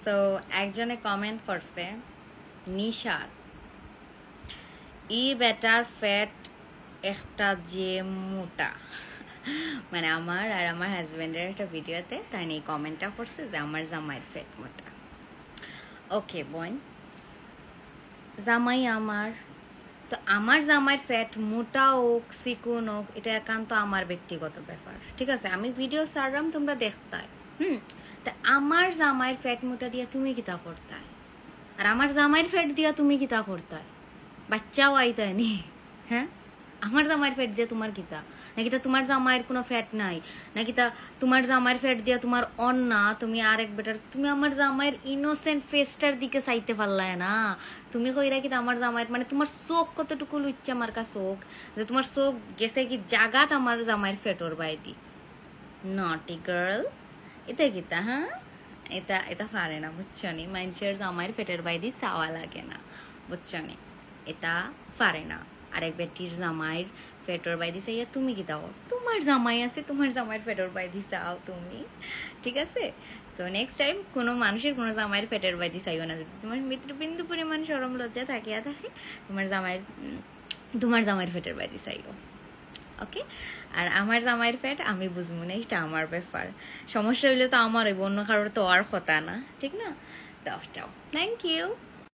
So একজনে comment করছে, নিশাদ ই better fat একটা যে মোটা। মানে আমার আর আমার হাজবেন্ডের একটা ভিডিওতে তাই এই কমেন্টটা করছে যে আমার জামাইয়ের ফ্যাট মোটা। ওকে বোন, জামাই আমার, তো আমার জামাইয়ের ফ্যাট মোটা হোক চিকুন হোক এটা একান্ত আমার ব্যক্তিগত ব্যাপার, ঠিক আছে? আমি ভিডিও ছাড়লাম, তোমরা দেখতাই। তা আমার জামাইয়ের ফ্যাট মোটা দিয়া তুমি কিতা করতাই, আর আমার জামাইয়ের ফ্যাট দিয়া তুমি কিতা করতাই? বাচ্চাও আইতাই নি? হ্যাঁ, আমার জামাইয়ের ফ্যাট দিয়া তোমার কিতা? নাকি তা তোমার জামাইয়ের কোনো ফ্যাট নাই? নাকি তা তোমার জামাইয়ের ফ্যাট দিয়া তোমার অন্না তুমি আরেক বেটার? তুমি আমার জামাইয়ের ইনোসেন্ট ফেসটার দিকে চাইতে পারলাই না? তুমি কইরা কি আমার জামাইয়ের, মানে তোমার চোখ কতটুকু লুচ্চা মার্কা চোখ যে তোমার চোখ গেছে কি জাগাত আমার জামাইয়ের ফেটর বাইদি? নটি গার্ল, এটা কিতা? হ্যাঁ, এটা এটা পারে না, বুঝছো নি? মানুষের জামাইয়ের ফেটের বাইদি চাওয়া লাগে না, বুঝছো নি? এটা পারে না। আরেক বেটির জামাইয়ের ফেটর বাইদি চাইয়া তুমি কি দাও? তোমার জামাই আছে, তোমার জামাইয়ের ফেটর বাইদি চাও তুমি, ঠিক আছে? সো নেক্সট টাইম কোনো মানুষের কোনো জামাইয়ের ফেটের বাইদি চাইও না। যদি তোমার মিত্র বিন্দু পরিমাণ সরম লজ্জা থাকিয়া থাকে, তোমার জামাইয়ের ফেটের বাইদি চাইও, ওকে? আর আমার জামাইয়ের ফ্যাট আমি বুঝবো না, এটা আমার ব্যাপার। সমস্যা হইলে তো আমার হইব, অন্য কারোর তো আর কথা না, ঠিক না? দাও, চাও। Thank you.